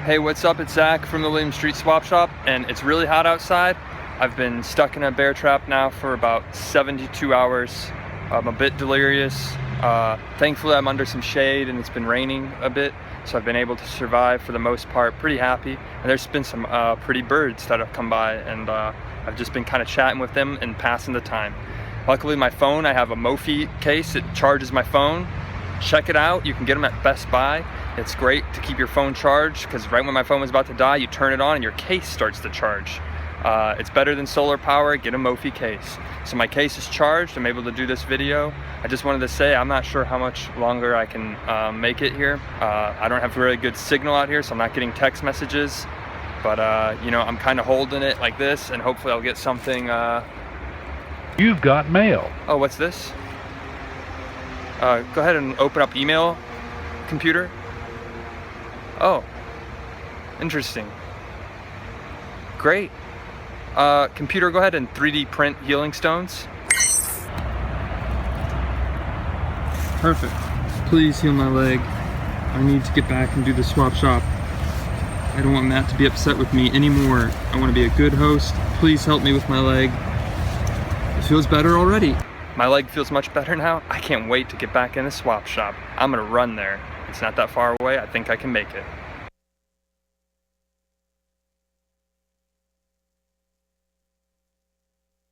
Hey, what's up? It's Zach from the William Street Swap Shop, and it's really hot outside. I've been stuck in a bear trap now for about 72 hours. I'm a bit delirious. Thankfully, I'm under some shade and it's been raining a bit, so I've been able to survive for the most part. Pretty happy. And there's been some pretty birds that have come by, and I've just been kind of chatting with them and passing the time. Luckily, my phone, I have a Mophie case. It charges my phone. Check it out. You can get them at Best Buy. It's great to keep your phone charged because right when my phone was about to die, you turn it on and your case starts to charge. It's better than solar power. Get a Mophie case. So my case is charged. I'm able to do this video. I just wanted to say I'm not sure how much longer I can make it here. I don't have really good signal out here, so I'm not getting text messages. But you know, I'm kind of holding it like this, and hopefully I'll get something. You've got mail. Oh, what's this? Go ahead and open up email, computer. Oh, interesting. Great. Computer, go ahead and 3D print healing stones. Perfect. Please heal my leg. I need to get back and do the swap shop. I don't want Matt to be upset with me anymore. I want to be a good host. Please help me with my leg. It feels better already. My leg feels much better now. I can't wait to get back in the swap shop. I'm gonna run there. It's not that far away. I think I can make it.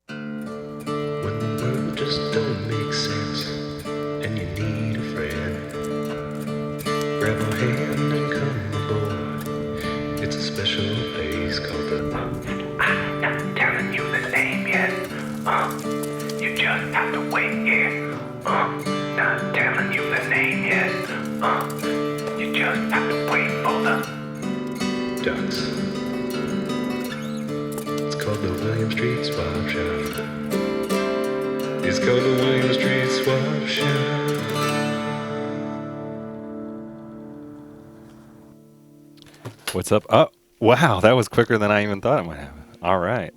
When the world just don't make sense and you need a friend, grab a hand and come aboard. It's a special place called the I'm not telling you the name yet. You just have to wait here. Not telling you the name yet. You just have to wait for the ducks. It's called the William Street Swap Shop. It's called the William Street Swap Shop. What's up? Oh, wow, that was quicker than I even thought it might happen. All right.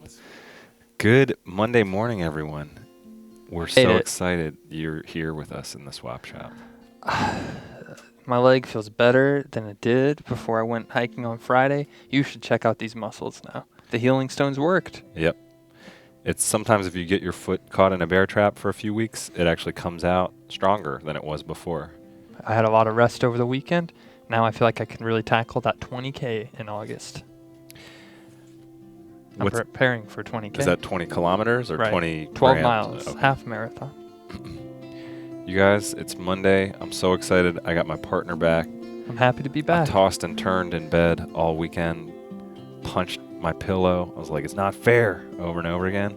Good Monday morning, everyone. We're so excited you're here with us in the swap shop. My leg feels better than it did before I went hiking on Friday. You should check out these muscles now. The healing stones worked. Yep. It's sometimes if you get your foot caught in a bear trap for a few weeks, it actually comes out stronger than it was before. I had a lot of rest over the weekend. Now I feel like I can really tackle that 20K in August. I'm preparing for 20K. Is that 20 kilometers or right. 20 12 grams? miles, Okay. half marathon. You guys, it's Monday. I'm so excited. I got my partner back. I'm happy to be back. I tossed and turned in bed all weekend, punched my pillow. I was like, it's not fair, over and over again.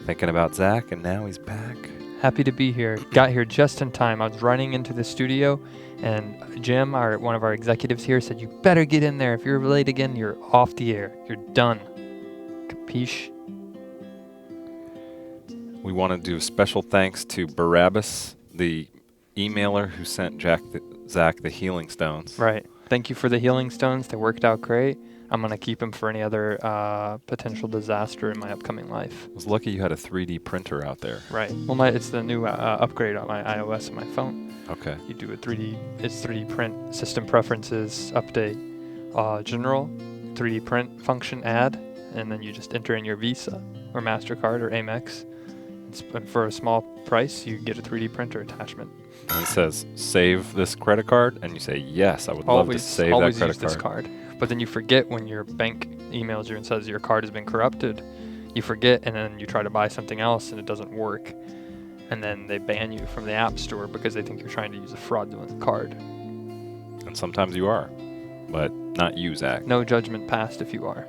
Thinking about Zach, and now he's back. Happy to be here. Got here just in time. I was running into the studio, and Jim, one of our executives here, said, you better get in there. If you're late again, you're off the air. You're done. Capiche? We want to do special thanks to Barabbas, the emailer who sent Zach the healing stones. Right. Thank you for the healing stones. They worked out great. I'm going to keep them for any other potential disaster in my upcoming life. I was lucky you had a 3D printer out there. Right. Well, it's the new upgrade on my iOS and my phone. Okay. You do it's 3D print, system preferences, update, general, 3D print function, add, and then you just enter in your Visa or MasterCard or Amex. And for a small price, you get a 3D printer attachment. And it says, save this credit card, and you say, yes, I would love to save that credit card. Always use this card. But then you forget when your bank emails you and says your card has been corrupted. You forget, and then you try to buy something else, and it doesn't work. And then they ban you from the App Store because they think you're trying to use a fraudulent card. And sometimes you are, but not you, Zach. No judgment passed if you are.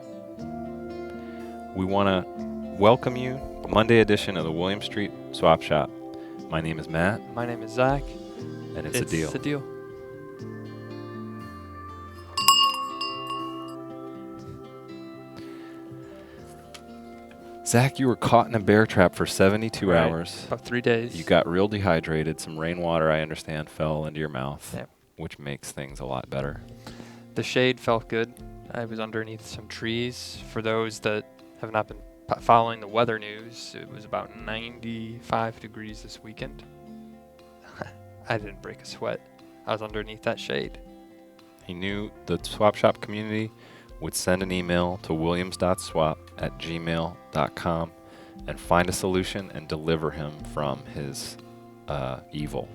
We want to welcome you to the Monday edition of the William Street Swap Shop. My name is Matt. My name is Zach. And it's a deal. It's a deal. Zach, you were caught in a bear trap for 72 hours. About 3 days. You got real dehydrated. Some rainwater, I understand, fell into your mouth, Yep. which makes things a lot better. The shade felt good. I was underneath some trees. For those that have not been following the weather news, it was about 95 degrees this weekend. I didn't break a sweat. I was underneath that shade. He knew the swap shop community would send an email to williams.swap@gmail.com and find a solution and deliver him from his evil.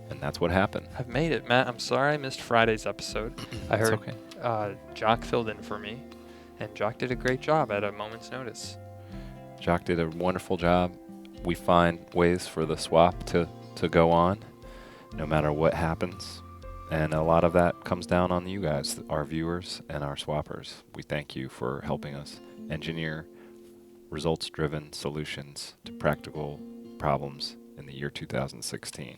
And that's what happened. I've made it, Matt. I'm sorry I missed Friday's episode. I It's heard okay. Jock filled in for me, and Jock did a great job at a moment's notice. Jock did a wonderful job. We find ways for the swap to go on no matter what happens. And a lot of that comes down on you guys, our viewers and our swappers. We thank you for helping us engineer results-driven solutions to practical problems in the year 2016.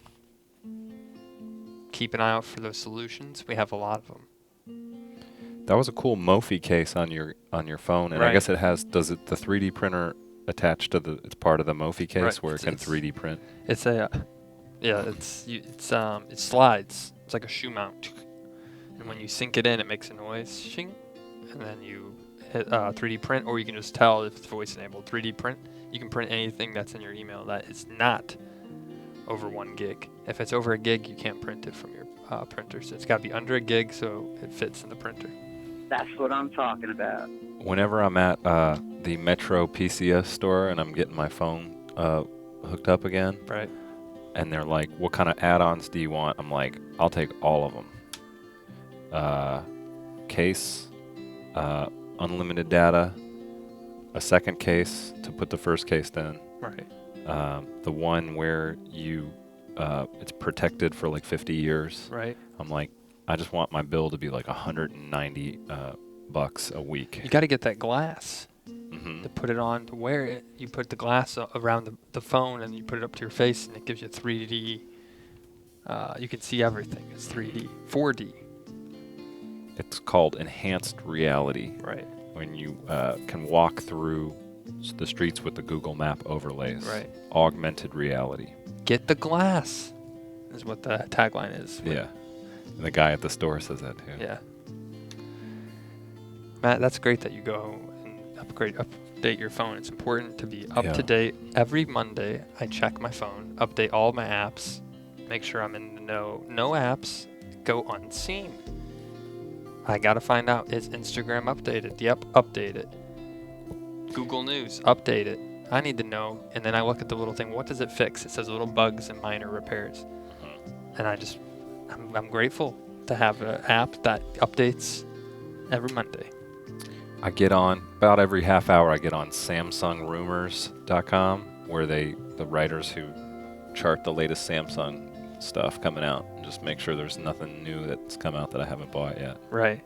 Keep an eye out for those solutions. We have a lot of them. That was a cool Mophie case on your phone, and I Right. guess it has. Does it the 3D printer attached to the? It's part of the Mophie case Right. where it can It's- 3D print. It's a, it slides. It's like a shoe mount, and when you sink it in, it makes a noise, shing, and then you hit 3D print, or you can just tell if it's voice enabled. 3D print. You can print anything that's in your email that is not over 1 gig. If it's over a gig, you can't print it from your printer. So it's got to be under a gig so it fits in the printer. That's what I'm talking about. Whenever I'm at the Metro PCS store and I'm getting my phone hooked up again, Right. and they're like, "What kind of add-ons do you want?" I'm like, "I'll take all of them. Case, unlimited data, a second case to put the first case in, Right. the one where you it's protected for like 50 years." Right. I'm like, I just want my bill to be like $190 bucks a week. You got to get that glass Hmm. to put it on to wear it. You put the glass around the phone and you put it up to your face, and it gives you 3D. You can see everything. It's 3D, 4D. It's called enhanced reality. Right. When you can walk through the streets with the Google Map overlays. Right. Augmented reality. Get the glass, is what the tagline is. Yeah. And the guy at the store says that too. Yeah. Matt, that's great that you go and update your phone. It's important to be up Yeah. to date. Every Monday, I check my phone, update all my apps, make sure I'm in the know. No apps go unseen. I gotta find out, is Instagram updated? Yep, update it. Google News, update it. I need to know. And then I look at the little thing. What does it fix? It says little bugs and minor repairs. And I'm grateful to have an app that updates every Monday. I get on about every half hour. I get on SamsungRumors.com, where the writers who chart the latest Samsung stuff coming out, and just make sure there's nothing new that's come out that I haven't bought yet. Right.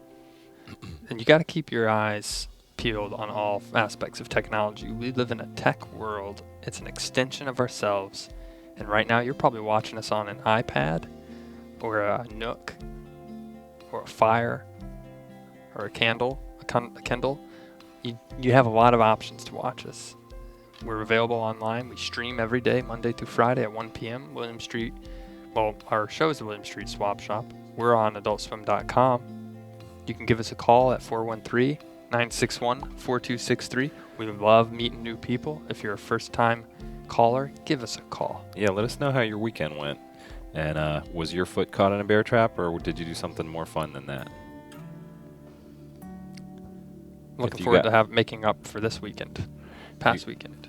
And you got to keep your eyes peeled on all aspects of technology. We live in a tech world. It's an extension of ourselves. And right now, you're probably watching us on an iPad or a Nook or a Fire or a Kindle. You have a lot of options to watch us. We're available online. We stream every day, Monday through Friday at 1 p.m. William Street. Well, our show is the William Street Swap Shop. We're on adultswim.com. You can give us a call at 413-961-4263. We love meeting new people. If you're a first-time caller, give us a call. Yeah, let us know how your weekend went. And was your foot caught in a bear trap, or did you do something more fun than that? Looking you forward got- to making up for this weekend, past weekend.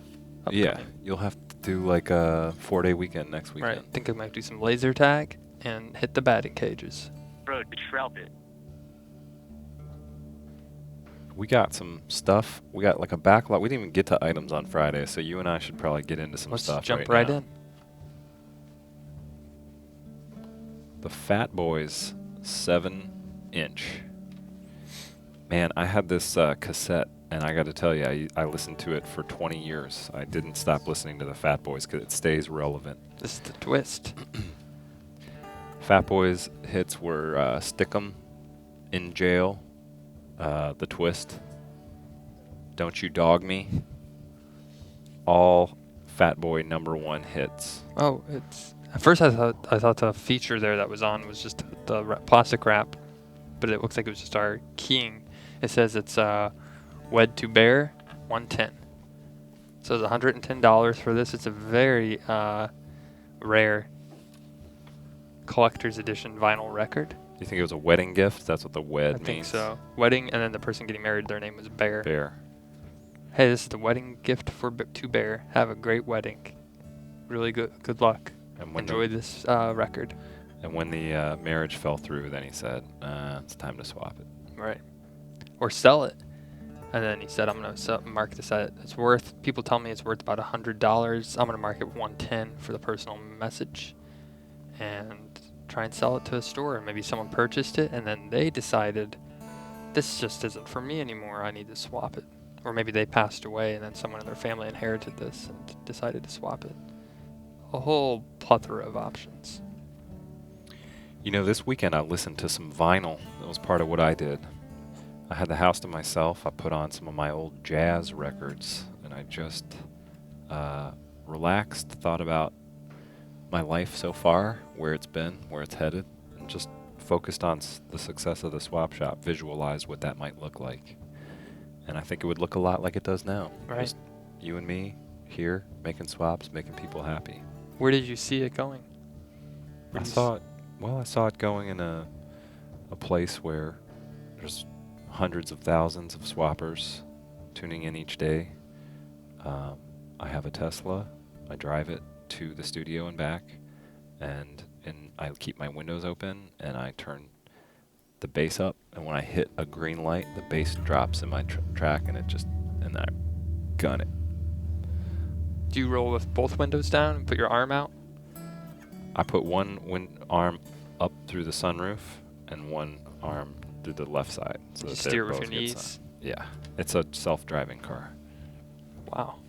Yeah, upcoming. you'll have to do like a 4-day weekend next weekend. Right. Think I might do some laser tag and hit the batting cages. Bro, shroud it. We got some stuff. We got like a backlog. We didn't even get to items on Friday, so you and I should probably get into some Let's stuff. jump right now. in. The Fat Boys 7-inch. Man, I had this cassette, and I got to tell you, I listened to it for 20 years. I didn't stop listening to the Fat Boys because it stays relevant. This is the twist. Fat Boys hits were Stick'em, In Jail, The Twist, Don't You Dog Me. All Fat Boy #1 hits. Oh, it's at first I thought the feature there that was on was just the plastic wrap, but it looks like it was just our keying. It says it's Wed to Bear 110. So it's $110 for this. It's a very rare collector's edition vinyl record. You think it was a wedding gift? That's what the wed I means. think so. Wedding, and then the person getting married, their name was Bear. Bear. Hey, this is the wedding gift to Bear. Have a great wedding. Really good luck. And when Enjoy this record. And when the marriage fell through, then he said, it's time to swap it. Right. Or sell it. And then he said, I'm going to mark this at, it's worth, people tell me it's worth about $100. I'm going to mark it $110 for the personal message. And try and sell it to a store. And maybe someone purchased it, and then they decided, this just isn't for me anymore. I need to swap it. Or maybe they passed away, and then someone in their family inherited this and decided to swap it. A whole plethora of options. You know, this weekend I listened to some vinyl. That was part of what I did. I had the house to myself. I put on some of my old jazz records, and I just relaxed, thought about my life so far, where it's been, where it's headed, and just focused on the success of the swap shop, visualized what that might look like. And I think it would look a lot like it does now. Right. Just you and me here, making swaps, making people happy. Where did you see it going? I saw it going in a place where there's hundreds of thousands of swappers tuning in each day. I have a Tesla. I drive it to the studio and back, and I keep my windows open, and I turn the bass up, and when I hit a green light, the bass drops in my track, and I gun it. Do you roll with both windows down and put your arm out? I put one arm up through the sunroof and one arm through the left side. So You that steer they're with both your good knees? side. Yeah, it's a self-driving car. Wow.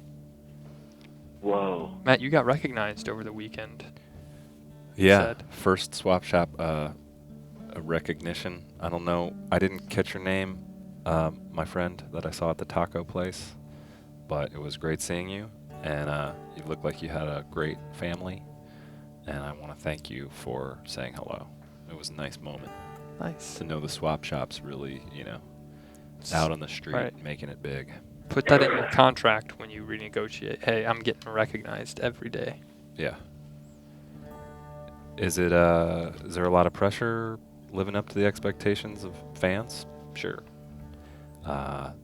Whoa. Matt, you got recognized over the weekend. Yeah, said. first swap shop a recognition. I don't know. I didn't catch your name, my friend that I saw at the taco place, but it was great seeing you, and you looked like you had a great family, and I want to thank you for saying hello. It was a nice moment Nice. to know the swap shop's really, out on the street, Right. making it big. Put that in your contract when you renegotiate. Hey, I'm getting recognized every day. Yeah. Is there a lot of pressure living up to the expectations of fans? Sure.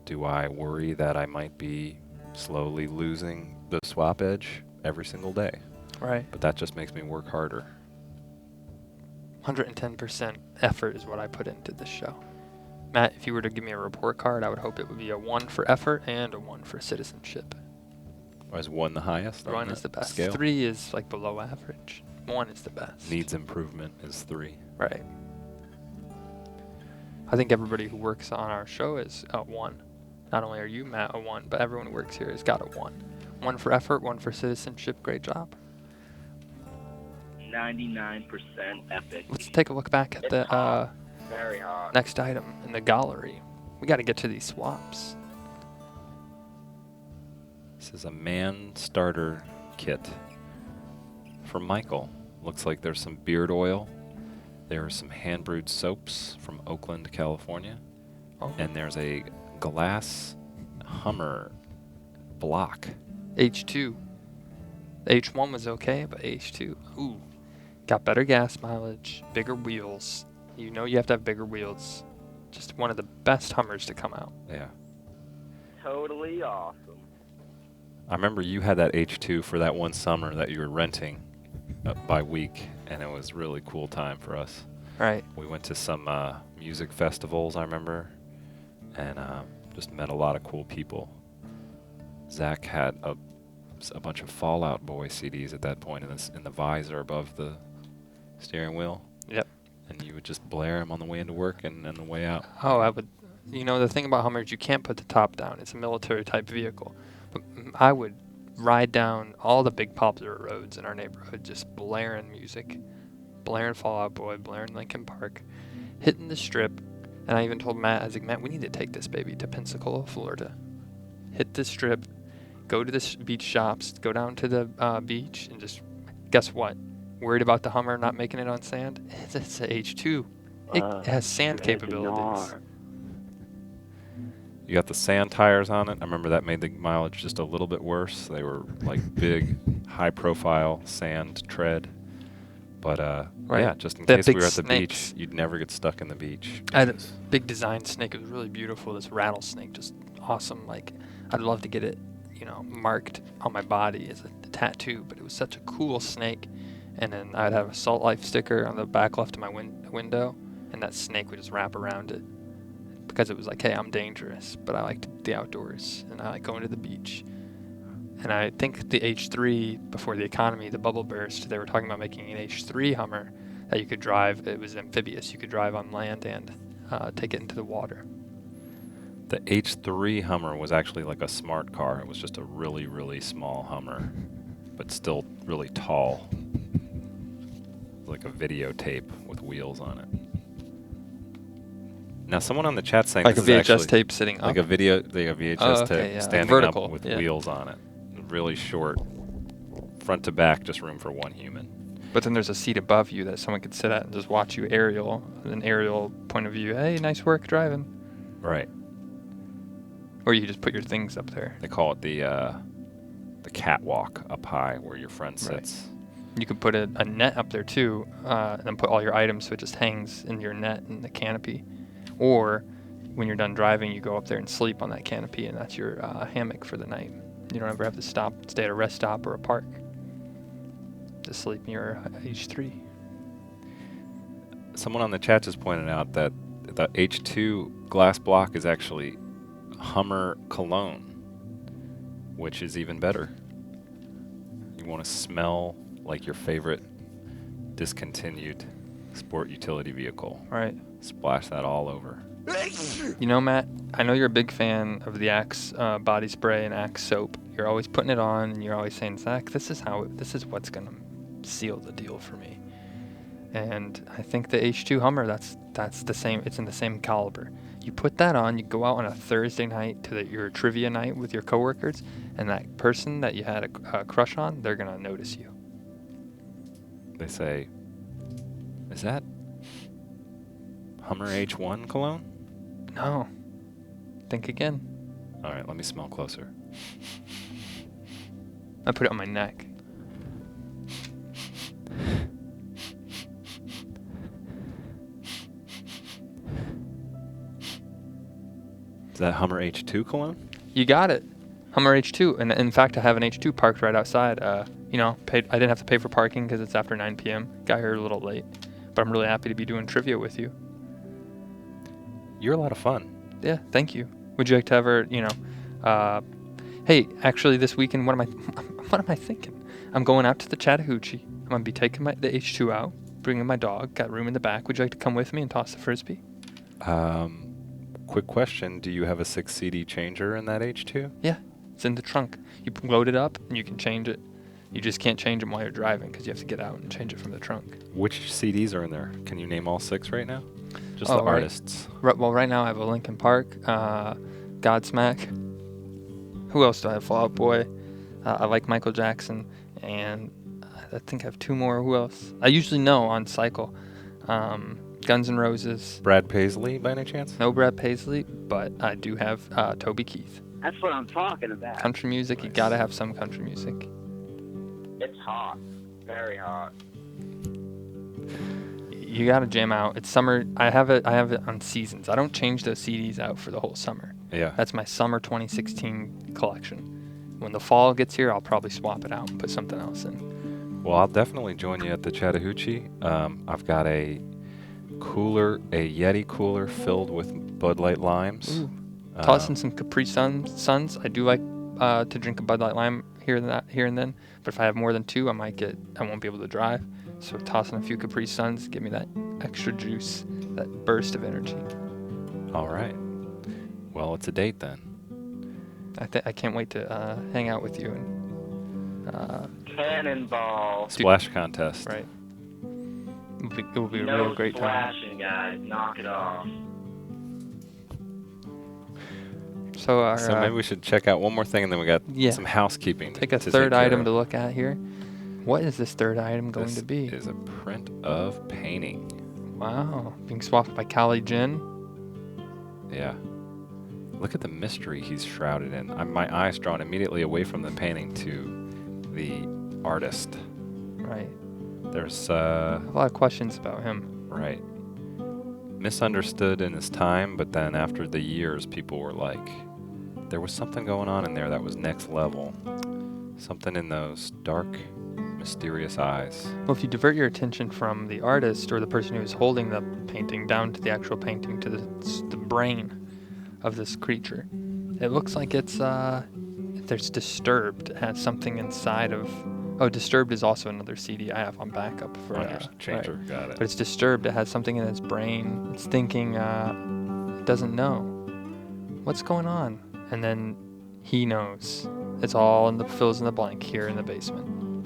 Do I worry that I might be slowly losing the swap edge every single day? Right. But that just makes me work harder. 110% effort is what I put into this show. Matt, if you were to give me a report card, I would hope it would be a 1 for effort and a 1 for citizenship. Or is 1 the highest? on 1 that is the best. Scale? 3 is like below average. 1 is the best. Needs improvement is 3. Right. I think everybody who works on our show is a 1. Not only are you, Matt, a 1, but everyone who works here has got a 1. 1 for effort, 1 for citizenship. Great job. 99% epic. Let's take a look back at the Very hot. next item in the gallery. We got to get to these swaps. This is a man starter kit from Michael. Looks like there's some beard oil. There are some hand brewed soaps from Oakland, California. Oh. And there's a glass Hummer block. H2. H1 was okay, but H2, ooh. Got better gas mileage, bigger wheels. You know you have to have bigger wheels. Just one of the best Hummers to come out. Yeah. Totally awesome. I remember you had that H2 for that one summer that you were renting by week, and it was a really cool time for us. Right. We went to some music festivals, I remember, and just met a lot of cool people. Zach had a bunch of Fall Out Boy CDs at that point in the visor above the steering wheel. Yep. And you would just blare them on the way into work and then the way out. Oh, I would. You know, the thing about Hummers, you can't put the top down. It's a military type vehicle. But I would ride down all the big popular roads in our neighborhood just blaring music. Blaring Fall Out Boy, blaring Linkin Park, hitting the strip. And I even told Matt, I was like, Matt, we need to take this baby to Pensacola, Florida. Hit the strip, go to the beach shops, go down to the beach, and just, guess what? Worried about the Hummer not making it on sand? It's a H2. It has sand capabilities. You got the sand tires on it. I remember that made the mileage just a little bit worse. They were like big, high-profile sand tread. But Right. yeah, just in That case we big were at the snakes. beach, you'd never get stuck in the beach. I had a big design snake. It was really beautiful. This rattlesnake, just awesome. Like, I'd love to get it, marked on my body as a tattoo. But it was such a cool snake. And then I'd have a Salt Life sticker on the back left of my window, and that snake would just wrap around it because it was like, hey, I'm dangerous, but I like the outdoors and I like going to the beach. And I think the H3, before the economy, the bubble burst, they were talking about making an H3 Hummer that you could drive. It was amphibious. You could drive on land and take it into the water. The H3 Hummer was actually like a smart car. It was just a really, really small Hummer, but still really tall. Like a videotape with wheels on it. Now, someone on the chat saying Like a this is VHS actually tape sitting up. like a VHS Oh, okay, tape yeah, like standing vertical, up with yeah. wheels on it. Really short, front to back, just room for one human. But then there's a seat above you that someone could sit at and just watch you an aerial point of view. Hey, nice work driving. Right. Or you just put your things up there. They call it the catwalk up high where your friend Right. sits. You could put a net up there too, and then put all your items so it just hangs in your net in the canopy. Or when you're done driving, you go up there and sleep on that canopy, and that's your hammock for the night. You don't ever have to stay at a rest stop or a park. Just sleep in your H3. Someone on the chat just pointed out that the H2 glass block is actually Hummer cologne, which is even better. You want to smell like your favorite discontinued sport utility vehicle. Right. Splash that all over. Matt, I know you're a big fan of the Axe body spray and Axe soap. You're always putting it on, and you're always saying, Zach, this is what's going to seal the deal for me. And I think the H2 Hummer, that's the same. It's in the same caliber. You put that on, you go out on a Thursday night to your trivia night with your coworkers, and that person that you had a crush on, they're going to notice you. They say, is that Hummer H1 cologne? No. Think again. All right, let me smell closer. I put it on my neck. Is that Hummer H2 cologne? You got it. Hummer H2. And in fact, I have an H2 parked right outside. I didn't have to pay for parking because it's after 9 p.m. Got here a little late. But I'm really happy to be doing trivia with you. You're a lot of fun. Yeah, thank you. Would you like to ever, hey, actually this weekend, what am I thinking? I'm going out to the Chattahoochee. I'm going to be taking the H2 out, bringing my dog, got room in the back. Would you like to come with me and toss the Frisbee? Quick question. Do you have a 6 CD changer in that H2? Yeah, it's in the trunk. You load it up and you can change it. You just can't change them while you're driving because you have to get out and change it from the trunk. Which CDs are in there? Can you name all 6 right now? Just Oh, the right. artists. Well, right now I have a Linkin Park, Godsmack. Who else do I have? Fall Out Boy. I like Michael Jackson, and I think I have 2 more. Who else? I usually know on cycle. Guns N' Roses. Brad Paisley, by any chance? No Brad Paisley, but I do have Toby Keith. That's what I'm talking about. Country music, you Nice. gotta have some country music. It's hot. Very hot. You gotta jam out. It's summer. I have it on seasons. I don't change those CDs out for the whole summer. Yeah. That's my summer 2016 collection. When the fall gets here, I'll probably swap it out and put something else in. Well, I'll definitely join you at the Chattahoochee. I've got a Yeti cooler filled with Bud Light limes. Ooh. Toss in some Capri Suns. I do like to drink a Bud Light lime here and then. But if I have more than 2, I won't be able to drive. So toss in a few Capri Suns, give me that extra juice, that burst of energy. All right. Well, it's a date then. I can't wait to hang out with you and Cannonball. Splash contest. right. It will be a No real great time. splashing, guys. Knock it off. So So maybe we should check out one more thing, and then we got Yeah. some housekeeping. take a to third care item of. to look at here. What is this third item going This to be? is a print of painting. Wow, being swapped by Kali Jin. Yeah. Look at the mystery he's shrouded in. My eyes drawn immediately away from the painting to the artist. Right. There's A lot of questions about him. right. Misunderstood in his time, but then after the years, people were like, there was something going on in there that was next level. Something in those dark, mysterious eyes. Well, if you divert your attention from the artist or the person who is holding the painting down to the actual painting to the brain of this creature, it looks like there's Disturbed. It has something inside of. Oh, Disturbed is also another CD I have on backup for Changer, right. got it. But it's Disturbed. It has something in its brain. It's thinking. It doesn't know what's going on, and then he knows. It's all in the fills in the blank here in the basement.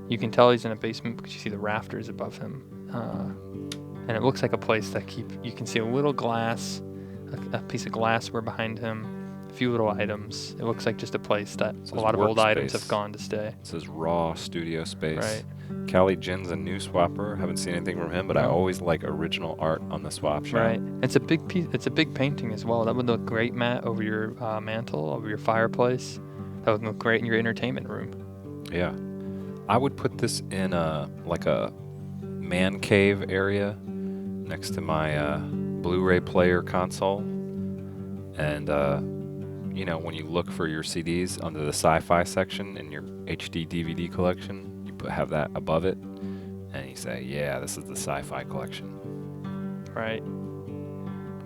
You can tell he's in a basement because you see the rafters above him, and it looks like a place that you can see a little glass, a piece of glassware behind him, a few little items. It looks like just a place that It's a his lot of old items workspace. have gone to stay. It says raw studio space. Right. Callie Jin's a new swapper. Haven't seen anything from him, but I No. always like original art on the swap shop. Right. It's a big piece. It's a big painting as well. That would look great, Matt, over your mantle, over your fireplace. That would look great in your entertainment room. Yeah. I would put this in a man cave area next to my Blu-ray player console. And when you look for your CDs under the sci-fi section in your HD DVD collection, you have that above it, and you say, yeah, this is the sci-fi collection. Right.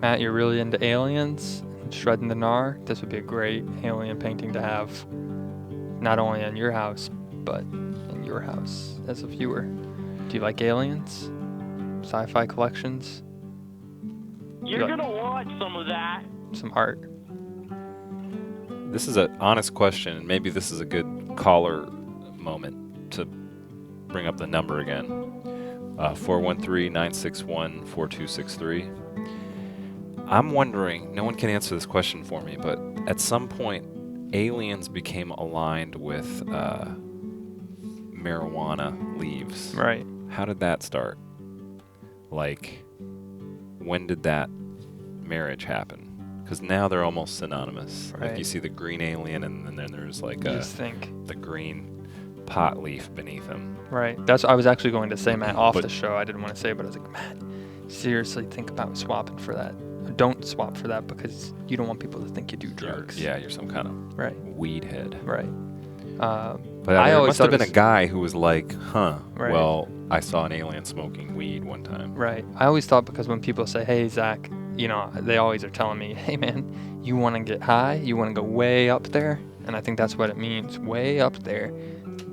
Matt, you're really into aliens and shredding the gnar. This would be a great alien painting to have, not only in your house, but in your house as a viewer. Do you like aliens? Sci-fi collections? You're Yeah. gonna want some of that. Some art? This is an honest question, and maybe this is a good caller moment to bring up the number again. 413-961-4263. I'm wondering, no one can answer this question for me, but at some point, aliens became aligned with marijuana leaves. Right. How did that start? Like, when did that marriage happen? Because now they're almost synonymous. Like Right. you see the green alien, and then there's like You just think. the green pot leaf beneath him. Right. That's what I was actually going to say, Matt, off But- the show. I didn't want to say, but I was like, Matt, seriously think about swapping for that. Don't swap for that because you don't want people to think you do drugs. You're some kind of Right. weed head. Right. But I there always must have thought been it a guy who was like, Right. well, I saw an alien smoking weed one time. Right. I always thought because when people say, hey, Zach, they always are telling me, hey, man, you want to get high? You want to go way up there? And I think that's what it means, way up there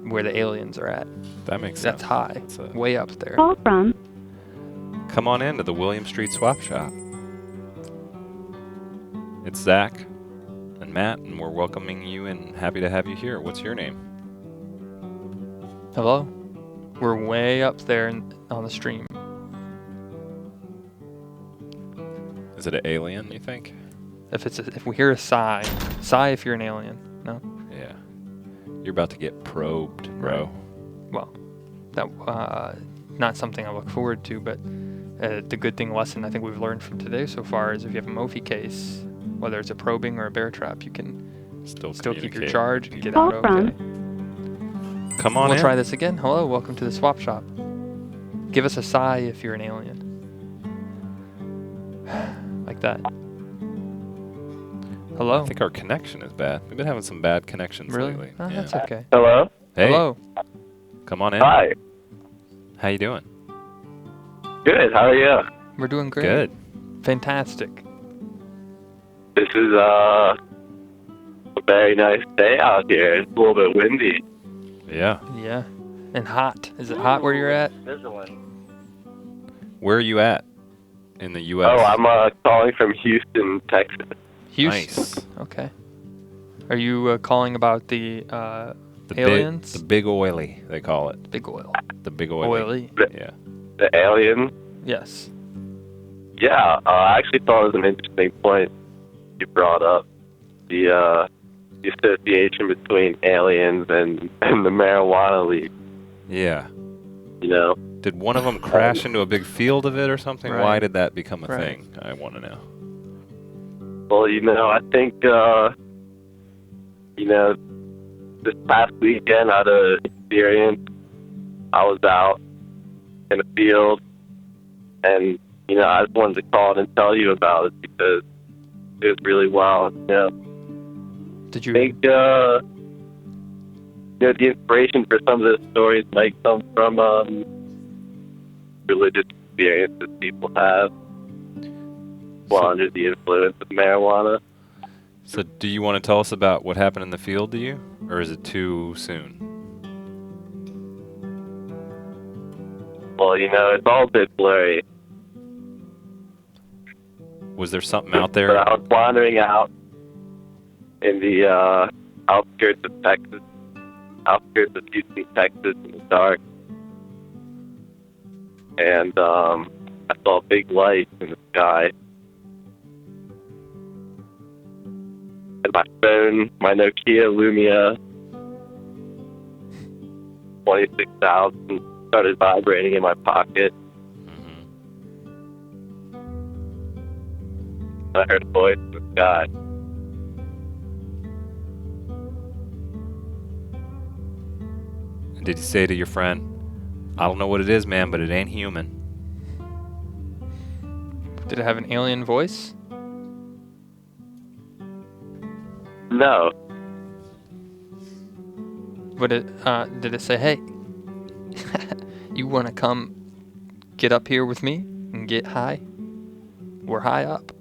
where the aliens are at. That makes sense. That's high, That's a- way up there. Call from Come on in to the William Street Swap Shop. It's Zach and Matt, and we're welcoming you and happy to have you here. What's your name? Hello? We're way up there on the stream. Is it an alien, you think? If we hear a sigh if you're an alien. No? Yeah. You're about to get probed, bro. Well, that not something I look forward to, but the good thing lesson I think we've learned from today so far is if you have a Mophie case, whether it's a probing or a bear trap, you can still keep your communicate. charge and get Call out from- okay. Come on We'll in. try this again. Hello, welcome to the swap shop. Give us a sigh if you're an alien. Like that. Hello. I think our connection is bad. We've been having some bad connections Really? lately. Oh, Yeah. that's okay. Hello? Hey, Hello. come on in. Hi. How you doing? Good. How are you? We're doing great. Good. Fantastic. This is a very nice day out here. It's a little bit windy. Yeah. Yeah. And hot. Is it hot where you're at? Where are you at in the U.S.? Oh, I'm calling from Houston, Texas. Houston. Nice. Okay. Are you calling about the The aliens? the big oily, they call it. Big oil. The big oily. Oily. Yeah. The aliens. Yes. Yeah, I actually thought it was an interesting point you brought up. The association between aliens and the marijuana leaf. Yeah. You know? Did one of them crash into a big field of it or something? Right. Why did that become a Right. thing? I want to know. Well, I think, this past weekend I had an experience I was out in the field, and I just wanted to call and tell you about it because it was really wild. Did I you? think the inspiration for some of the stories might come from religious experiences people have while under the influence of marijuana. So, do you want to tell us about what happened in the field to you, or is it too soon? Well, it's all a bit blurry. Was there something out there? But I was wandering out in the outskirts of Houston, Texas, in the dark, and I saw a big light in the sky. And my phone, my Nokia Lumia 26,000, started vibrating in my pocket. And I heard a voice in the sky. And did you say to your friend, "I don't know what it is, man, but it ain't human"? Did it have an alien voice? No. Did it say, "Hey, you want to come get up here with me and get high? We're high up.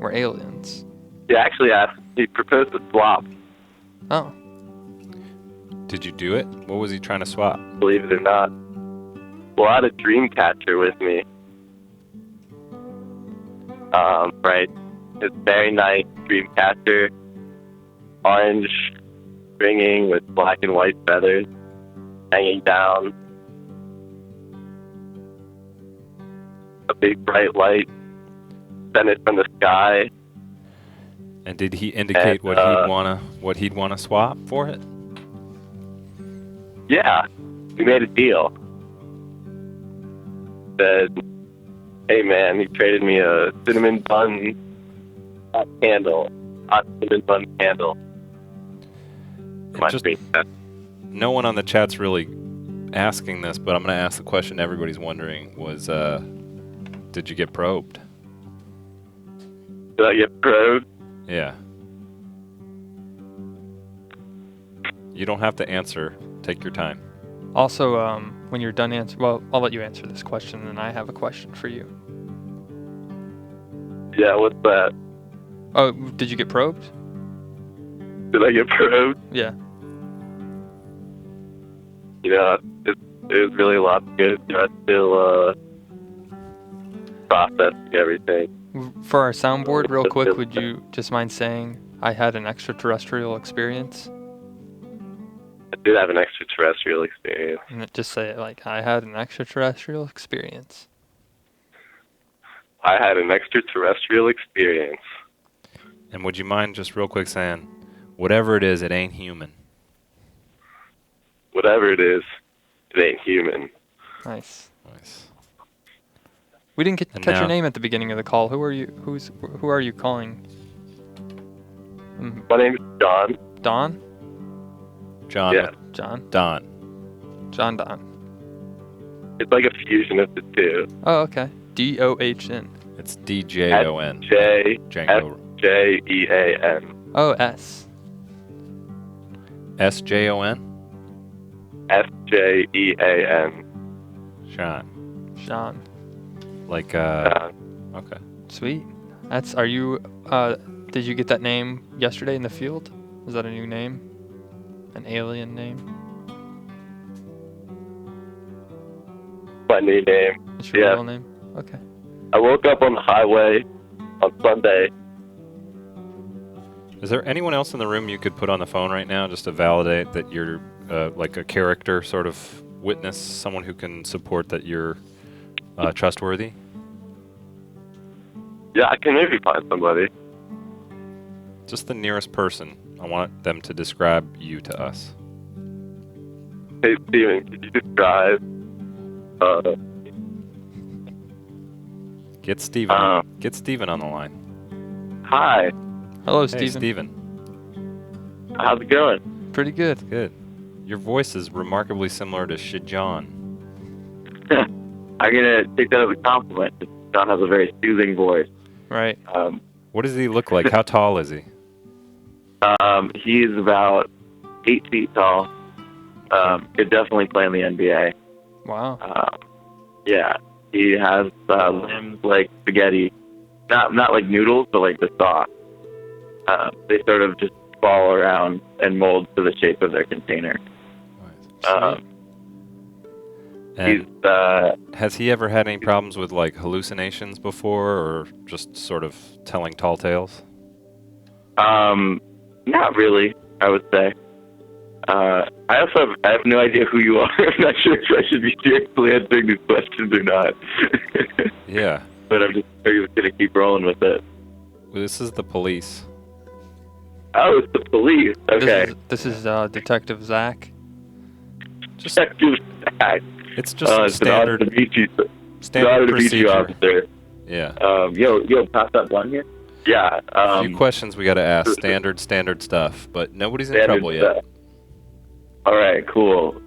We're aliens." He proposed a swap, Oh, Did you do it? What was he trying to swap? believe it or not. Well, I had a dream catcher with me. Right. It's very nice dream catcher. Orange stringing with black and white feathers hanging down. A big bright light descended from the sky. And did he indicate And, what he'd wanna swap for it? Yeah, we made a deal. Said, "Hey man," he traded me a cinnamon bun hot cinnamon bun candle. My Just- dream catcher. No one on the chat's really asking this, but I'm gonna ask the question everybody's wondering: was did you get probed? Did I get probed? Yeah. You don't have to answer. Take your time. also, when you're done well, I'll let you answer this question, and I have a question for you. Yeah, what's that? Oh, did you get probed? Did I get probed? Yeah. It was really a lot good. I'm still processing everything. For our soundboard, real quick, would you just mind saying I had an extraterrestrial experience? I did have an extraterrestrial experience. And just say it like, I had an extraterrestrial experience. I had an extraterrestrial experience. And would you mind just real quick saying, whatever it is, it ain't human? Whatever it is, it ain't human. Nice. Nice. We didn't get to And catch your now- name at the beginning of the call. Who are you? Who are you calling? My name is John. Don? John. Yeah. John? Don. Don Don. It's like a fusion of the two. Oh, okay. DOHN. It's DJON. Django. SJEAN. Oh, S. SJON? SJEAN. Sean. Sean. Like, Uh, okay. Sweet. Are you, did you get that name yesterday in the field? Is that a new name? An alien name? my new name. It's your Yeah. real name? Okay. I woke up on the highway on Sunday. Is there anyone else in the room you could put on the phone right now just to validate that you're like a character sort of witness, someone who can support that you're trustworthy? Yeah, I can maybe find somebody. Just the nearest person. I want them to describe you to us. Hey, Steven, could you describe Get Steven. Uh. Get Steven on the line. hi, Hello, Hey, Steven. Steven. how's it going? Pretty good. Good. Your voice is remarkably similar to Shijan. I'm gonna take that as a compliment. John has a very soothing voice. Right. What does he look like? How tall is he? He's about 8 feet tall. Could definitely play in the NBA. Wow. Yeah, he has limbs like spaghetti, not like noodles, but like the sauce. They sort of just fall around and mold to the shape of their container. And He's has he ever had any problems with like hallucinations before, or just sort of telling tall tales? not really, I would say. I have no idea who you are. I'm not sure if I should be seriously answering these questions or not. Yeah. But I'm just gonna keep rolling with it. Well, this is the police. Oh, it's the police. Okay. This is Detective Zach. Just Detective Zach. it's just some it's an honor standard to meet you. It's an standard honor to meet you, procedure. officer. Yeah. Yo, pass that blunt here. Yeah. A few questions we got to ask. Standard stuff, but nobody's in standard trouble yet. stuff. All right, cool.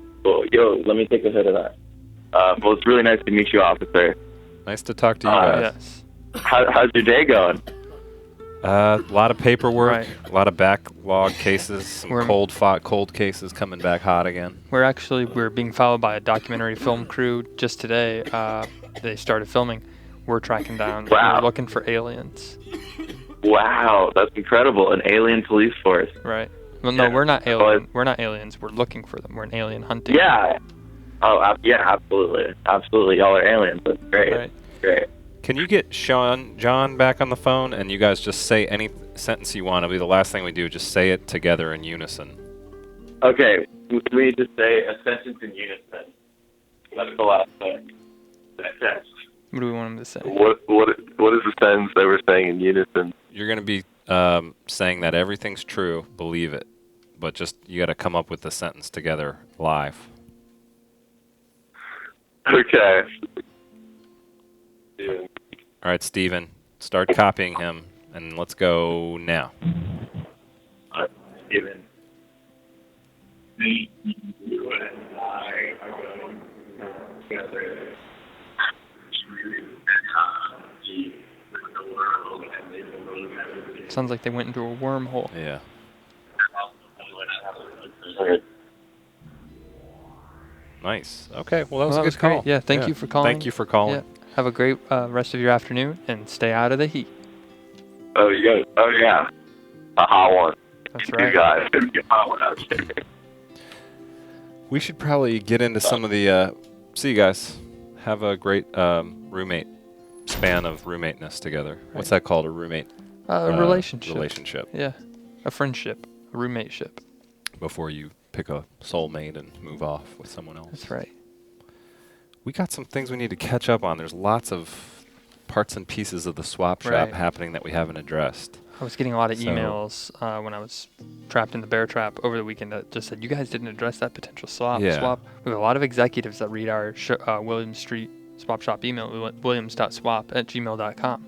Yo, let me take a hit of that. Well, it's really nice to meet you, officer. Nice to talk to you guys. Yes. How's your day going? A lot of paperwork, Right. a lot of backlog cases, some We're- cold cases coming back hot again. We're being followed by a documentary film crew just today. They started filming. We're tracking down. Wow. We're looking for aliens. Wow, that's incredible. An alien police force. Right. Well, no, Yeah. we're not Well, alien. We're not aliens. We're looking for them. We're an alien hunting. Yeah. Oh, yeah, absolutely. Absolutely. Y'all are aliens. That's great. Right. Great. Can you get John back on the phone, and you guys just say any sentence you want? It'll be the last thing we do. Just say it together in unison. Okay, we just say a sentence in unison. That's the last thing. Okay. What do we want them to say? What is the sentence they were saying in unison? You're going to be saying that everything's true, believe it, but just you got to come up with the sentence together live. Okay. Yeah. All right, Steven, start copying him, and let's go now. Steven. You and I are going together the world and they believe everything. Sounds like they went into a wormhole. Yeah. Nice. Okay, well, that was a good call. great. Yeah, thank you for calling. Thank you for calling. Yeah. Have a great rest of your afternoon and stay out of the heat. Oh, yeah. A hot one. That's You right. guys, it's a hot one out there. We should probably get into some of the. See you guys. Have a great roommate span of roommateness together. What's that called? A roommate A relationship. relationship. Yeah. A friendship. A roommateship. Before you pick a soulmate and move off with someone else. That's right. We got some things we need to catch up on. There's lots of parts and pieces of the swap shop Right. happening that we haven't addressed. I was getting a lot of So- emails when I was trapped in the bear trap over the weekend that just said, you guys didn't address that potential swap. Yeah. We have a lot of executives that read our Williams Street Swap Shop email, williams.swap@gmail.com.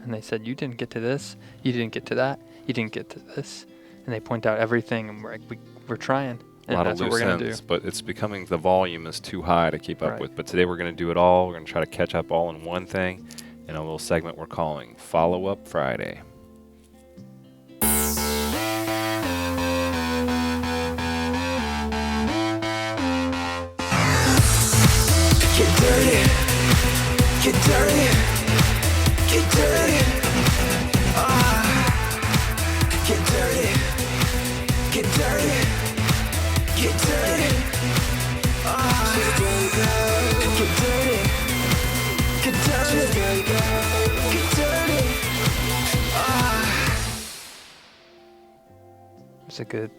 And they said, you didn't get to this, you didn't get to that, you didn't get to this. And they point out everything, and we're like, we're trying. A And lot that's of what loose we're going to do. ends, but it's becoming, the volume is too high to keep up Right. with. But today we're going to do it all. We're going to try to catch up all in one thing in a little segment we're calling Follow Up Friday. Get dirty, get dirty, get dirty. Get dirty, get dirty, get dirty. She's a dirty girl. Get dirty, get dirty, she's a dirty girl. Get dirty. It's a good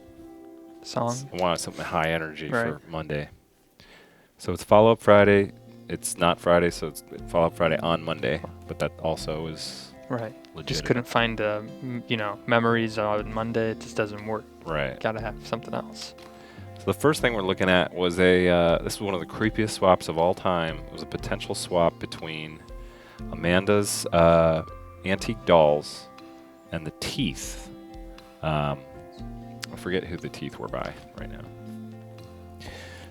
song. I wanted something high energy Right. for Monday. So it's Follow Up Friday. It's not Friday, so it's Follow Up Friday on Monday. But that also is Right. legitimate. Just couldn't find, memories on Monday. It just doesn't work. Right. Got to have something else. So the first thing we're looking at was this was one of the creepiest swaps of all time. It was a potential swap between Amanda's antique dolls and the teeth. I forget who the teeth were by right now.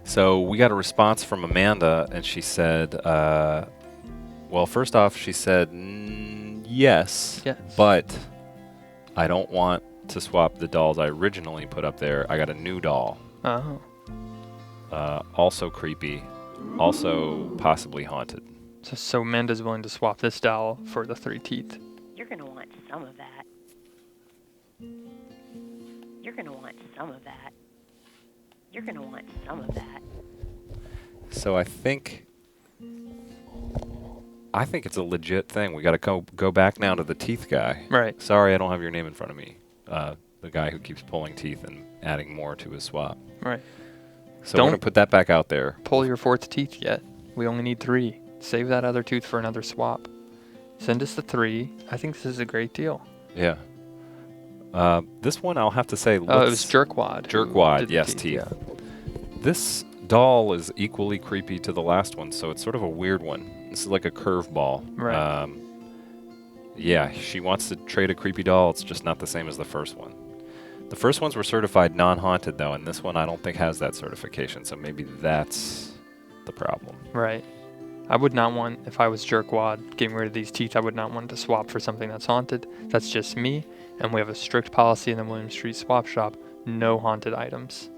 So we got a response from Amanda, and she said, well, first off, she said, yes, Yes. but I don't want to swap the dolls I originally put up there. I got a new doll. Oh. Also creepy, also possibly haunted. So Amanda's willing to swap this doll for the 3 teeth. You're going to want some of that. You're going to want some of that. You're going to want some of that. So I think it's a legit thing. We got to go back now to the teeth guy. Right. Sorry, I don't have your name in front of me. The guy who keeps pulling teeth and adding more to his swap. Right. So we're Don't- going to put that back out there. Pull your 4th teeth yet. We only need 3. Save that other tooth for another swap. Send us the 3. I think this is a great deal. Yeah. This one, I'll have to say, It was Jerkwad. who Jerkwad, did the yes, teeth. Yeah. This doll is equally creepy to the last one, so it's sort of a weird one. This is like a curveball. Right. Yeah, she wants to trade a creepy doll. It's just not the same as the first one. The first ones were certified non-haunted, though, and this one I don't think has that certification, so maybe that's the problem. Right. I would not want, if I was Jerkwad getting rid of these teeth, I would not want to swap for something that's haunted. That's just me, and we have a strict policy in the William Street Swap Shop, no haunted items.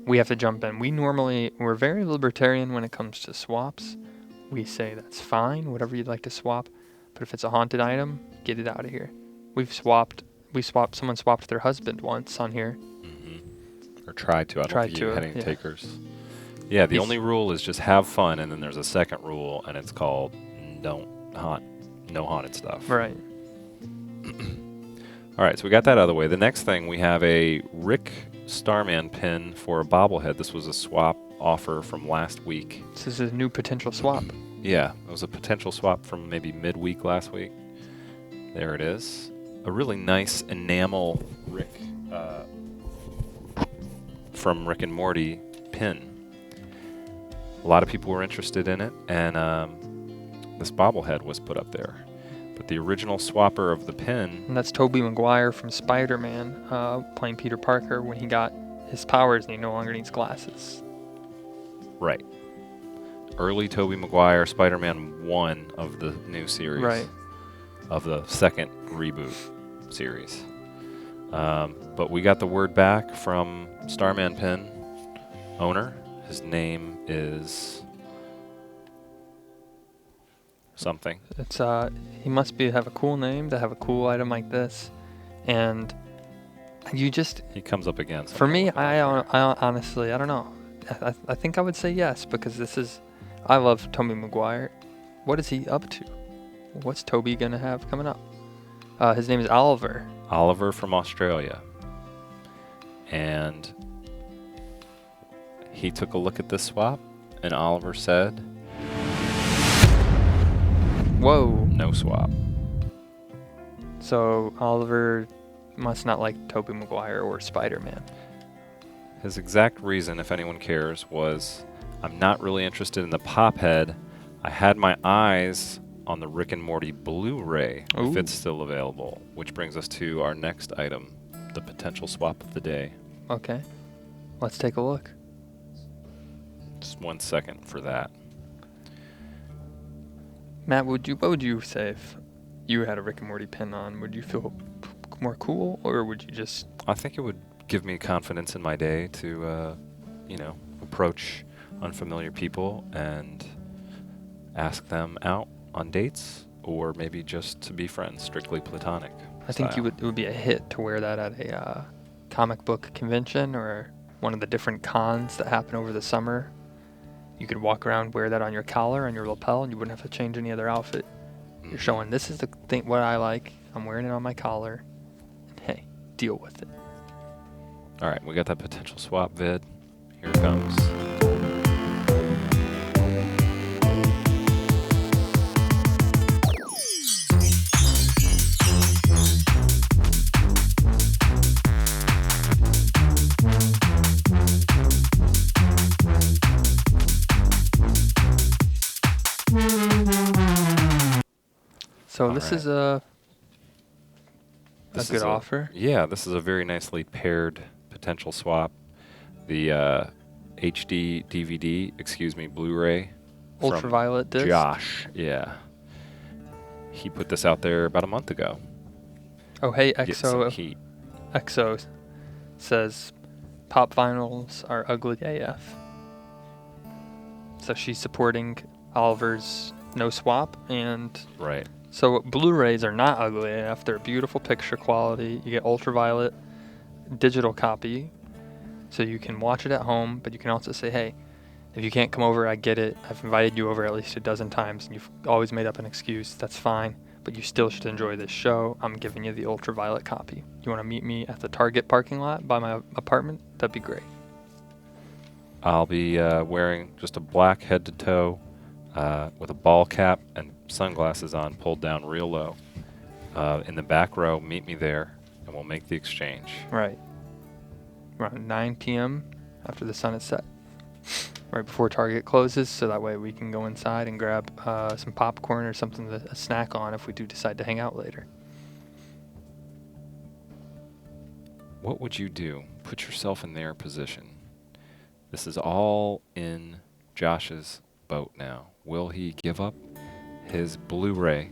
We have to jump in. We're very libertarian when it comes to swaps. We say that's fine, whatever you'd like to swap, but if it's a haunted item, get it out of here. Someone swapped their husband once on here. Or tried to. I don't Tried think you to, had any yeah. takers. Yeah, the He's- only rule is just have fun, and then there's a second rule, and it's called no haunted stuff. Right. All right, so we got that out of the way. The next thing, we have a Rick Starman pin for a bobblehead. This was a swap offer from last week. This is a new potential swap. Yeah, it was a potential swap from maybe midweek last week. There it is. A really nice enamel Rick from Rick and Morty pin. A lot of people were interested in it, and this bobblehead was put up there. But the original swapper of the pin, And that's Tobey Maguire from Spider-Man, playing Peter Parker when he got his powers and he no longer needs glasses. right. Early Tobey Maguire, Spider-Man 1 of the new series. Right. Of the second reboot series. But we got the word back from Starman Pin owner. His name is something. It's he must have a cool name to have a cool item like this, and you just He comes up again. for me, I honestly I don't know. I think I would say yes because I love Tobey Maguire. What is he up to? What's Toby gonna have coming up? His name is Oliver. Oliver from Australia. And he took a look at this swap, and Oliver said, Whoa. no swap. So Oliver must not like Tobey Maguire or Spider-Man. His exact reason, if anyone cares, was, I'm not really interested in the pop head. I had my eyes on the Rick and Morty Blu-ray, if Ooh. it's still available. Which brings us to our next item, the potential swap of the day. Okay. Let's take a look. Just 1 second for that. Matt, what would you say if you had a Rick and Morty pin on? Would you feel more cool, or would you just... I think it would give me confidence in my day to, approach unfamiliar people and ask them out on dates, or maybe just to be friends, strictly platonic. I think style. it would be a hit to wear that at a comic book convention or one of the different cons that happen over the summer. You could walk around, wear that on your collar, on your lapel, and you wouldn't have to change any other outfit. You're showing this is the thing, what I like. I'm wearing it on my collar. And hey, deal with it. All right, we got that potential swap vid. Here it comes. So this is a This good is offer. Yeah, this is a very nicely paired potential swap. The HD DVD, Blu-ray. from Ultraviolet disc. Josh, yeah. He put this out there about a month ago. Oh, hey, Get some EXO. heat. EXO says pop vinyls are ugly AF. So she's supporting Oliver's No Swap, and Right. so Blu-rays are not ugly AF. They're beautiful picture quality. You get ultraviolet digital copy, so you can watch it at home, but you can also say, hey, if you can't come over, I get it. I've invited you over at least a dozen times, and you've always made up an excuse. That's fine, but you still should enjoy this show. I'm giving you the ultraviolet copy. You want to meet me at the Target parking lot by my apartment? That'd be great. I'll be wearing just a black head to toe with a ball cap and sunglasses on, pulled down real low. In the back row, meet me there, and we'll make the exchange. Right. Around 9 p.m. after the sun is set. Right before Target closes, so that way we can go inside and grab some popcorn or something to snack on if we do decide to hang out later. What would you do? Put yourself in their position. This is all in Josh's boat now. Will he give up his Blu-ray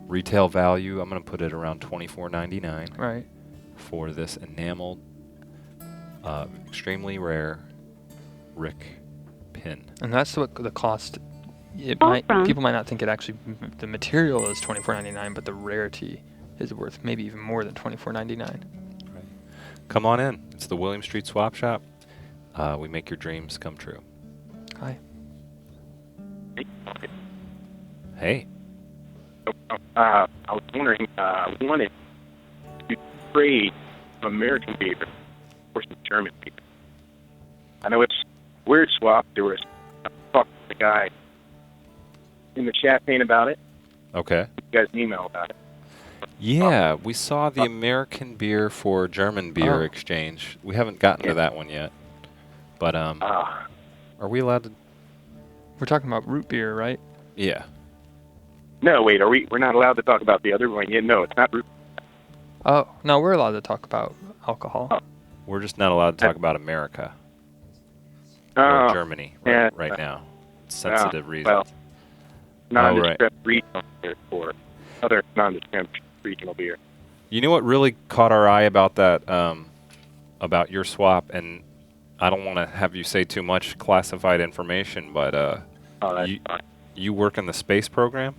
retail value? I'm going to put it around $24.99 Right. for this enameled, extremely rare Rick pin. And that's what the cost. Call from- People might not think it actually. The material is $24.99, but the rarity is worth maybe even more than $24.99. Come on in. It's the William Street Swap Shop. We make your dreams come true. Hi. Hey. I was wondering, we wanted to trade American beer for some German beer. I know it's a weird swap. There was talk to the guy in the Champagne about it. Okay. You guys an email about it. Yeah, we saw the American beer for German beer Oh. exchange. We haven't gotten to that one yet. But Ah, are we allowed to? We're talking about root beer, right? Yeah. no, wait, we're not allowed to talk about the other one yet? No, it's not. Oh, no, we're allowed to talk about alcohol. Oh. We're just not allowed to talk about America Oh, or Germany yeah. right now. Sensitive reasons. well, nondescript right. regional beer for other nondescript regional beer. You know what really caught our eye about that, about your swap, and I don't want to have you say too much classified information, but Oh, that's you, fine. you work in the space program?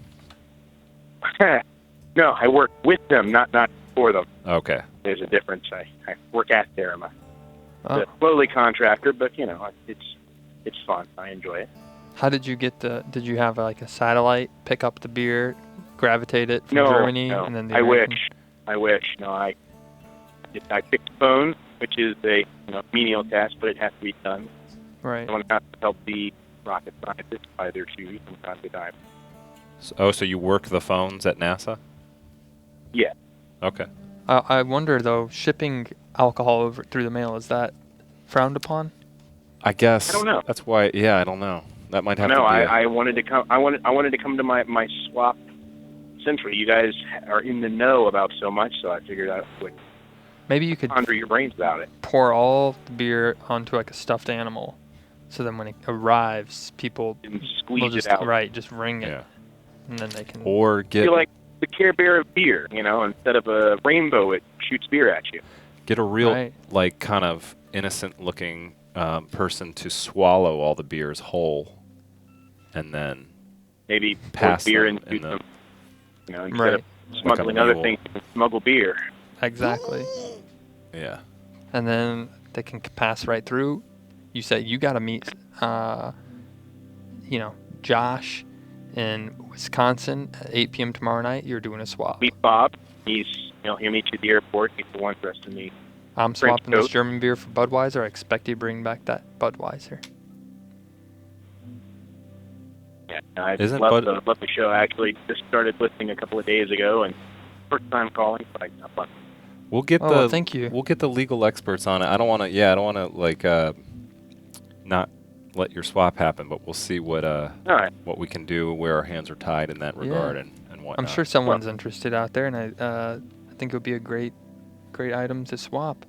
No, I work with them, not for them. Okay. There's a difference. I work at there. I'm a Oh. lowly contractor, but it's fun. I enjoy it. How did you get did you have like a satellite pick up the beer, gravitate it from No, Germany, no. and then the I American- wish. No, I picked the phone, which is a menial task, but it has to be done. Right. Someone has to help the rocket scientists buy their shoes from time to time. So you work the phones at NASA? Yeah. Okay. I wonder though, shipping alcohol over through the mail, is that frowned upon? I guess. I don't know. That's why. Yeah, I don't know. That might have to No, be. I wanted to come. I wanted to come to my swap central. You guys are in the know about so much, so I figured I would Maybe you could ponder your brains about it. pour all the beer onto like a stuffed animal, so then when it arrives, people And will squeeze just it out. just ring it, Yeah. and then they can. Or get You're like the Care Bear of beer, instead of a rainbow, it shoots beer at you. get a real Right. like kind of innocent looking person to swallow all the beers whole, and then Maybe pour pass beer them into in the some, instead Right. of smuggling other mule. things, you can smuggle beer. Exactly. yeah. And then they can pass right through. You say you got to meet, Josh in Wisconsin at 8 p.m. tomorrow night. You're doing a swap. Meet Bob. He'll meet you at the airport. He's the one dressed in the. I'm French swapping this toast. German beer for Budweiser. I expect you to bring back that Budweiser. Yeah, I Isn't love Bud- the show. I actually just started listening a couple of days ago, and first time calling, but I love it. We'll get Oh, the well, thank you. We'll get the legal experts on it. I don't want to. Yeah, I don't want to like not let your swap happen, but we'll see what All right. what we can do, where our hands are tied in that regard, and whatnot. I'm sure someone's interested out there, and I think it would be a great item to swap.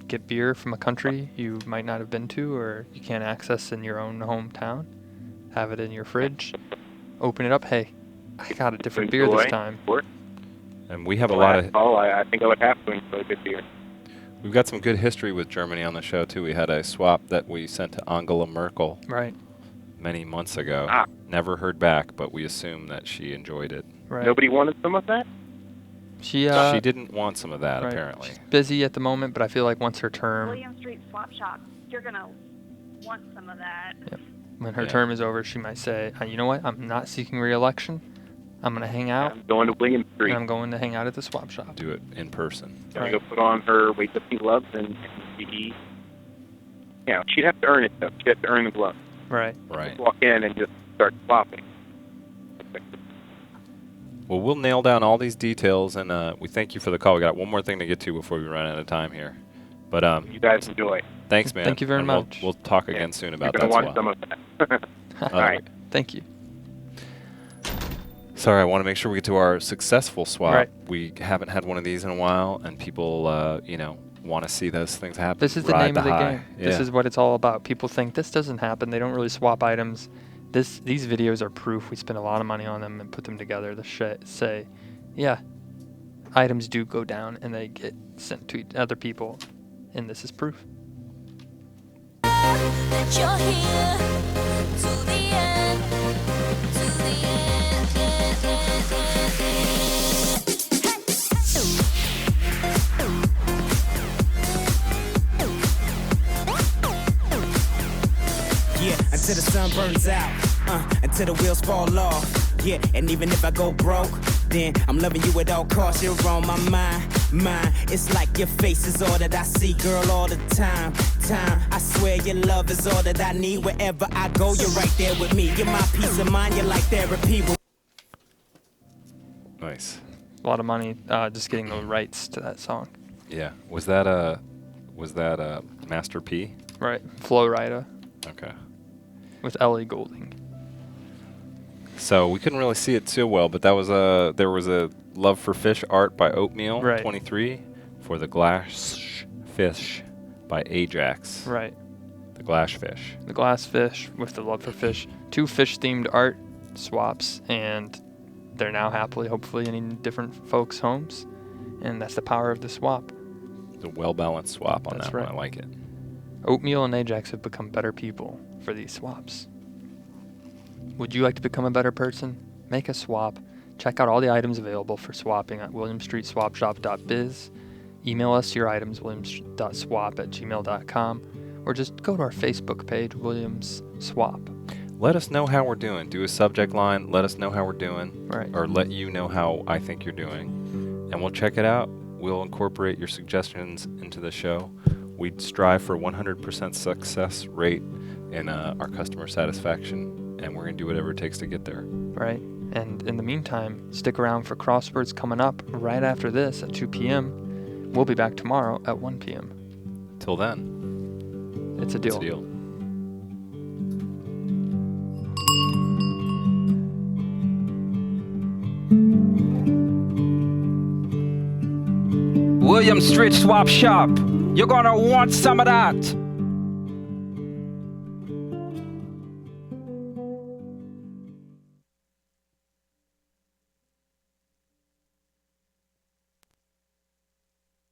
get beer from a country you might not have been to or you can't access in your own hometown. Have it in your fridge. Open it up. Hey, I got a different beer this time. And we have a lot of. I think I would have to enjoy good beer. We've got some good history with Germany on the show too. We had a swap that we sent to Angela Merkel Right. many months ago. Ah. Never heard back, but we assume that she enjoyed it. Right. Nobody wanted some of that? She She didn't want some of that, right. apparently. She's busy at the moment, but I feel like once her term, William Street Swap Shop, you're gonna want some of that. when her Yeah. term is over, she might say, you know what? I'm not seeking re-election. I'm gonna hang out. I'm going to William Street. And I'm going to hang out at the swap shop. Do it in person. Gonna go put on her weightlifting gloves and be. Yeah, she'd have to earn it though. She'd have to earn the gloves. Right. Right. Walk in and just start swapping. Well, we'll nail down all these details, and we thank you for the call. We got one more thing to get to before we run out of time here. But You guys enjoy. thanks, man. Thank you very And much. We'll talk Yeah. again soon You're about gonna that want swap. some of that. All right. Thank you. Sorry, I want to make sure we get to our successful swap. Right. We haven't had one of these in a while, and people, want to see those things happen. This is the Ride name of the high. game. This Yeah. is what it's all about. People think this doesn't happen. They don't really swap items. These videos are proof. We spend a lot of money on them and put them together to say, yeah, items do go down and they get sent to other people, and this is proof. That you're here to the end, to the Yeah, until the sun burns out, until the wheels fall off. Yeah, and even if I go broke, then I'm loving you at all costs. You're on my mind. It's like your face is all that I see, girl, all the time. I swear your love is all that I need. Wherever I go, you're right there with me. You're my peace of mind. You're like therapy. Nice. A lot of money just getting the rights to that song. Yeah. Was that a Master P? Right. Flo Rida Okay. with Ellie Goulding. So we couldn't really see it too well, but there was a Love for Fish art by Oatmeal Right. 23 for the Glass Fish by Ajax. Right. The Glass Fish. The glass fish with the love for fish. 2 fish-themed art swaps, and they're now happily, hopefully, in different folks' homes. And that's the power of the swap. It's a well-balanced swap on That's that one. right. I like it. Oatmeal and Ajax have become better people for these swaps. Would you like to become a better person? Make a swap. Check out all the items available for swapping at williamstreetswapshop.biz. Email us your items, williams.swap@gmail.com, or just go to our Facebook page, Williams Swap. Let us know how we're doing. Do a subject line. Let us know how we're doing. Right. Or let you know how I think you're doing. And we'll check it out. We'll incorporate your suggestions into the show. We strive for 100% success rate in our customer satisfaction, and we're going to do whatever it takes to get there. Right. And in the meantime, stick around for Crosswords coming up right after this at 2 p.m. We'll be back tomorrow at 1 p.m. Till then, It's a it's deal. a deal. William Street Swap Shop. You're gonna want some of that.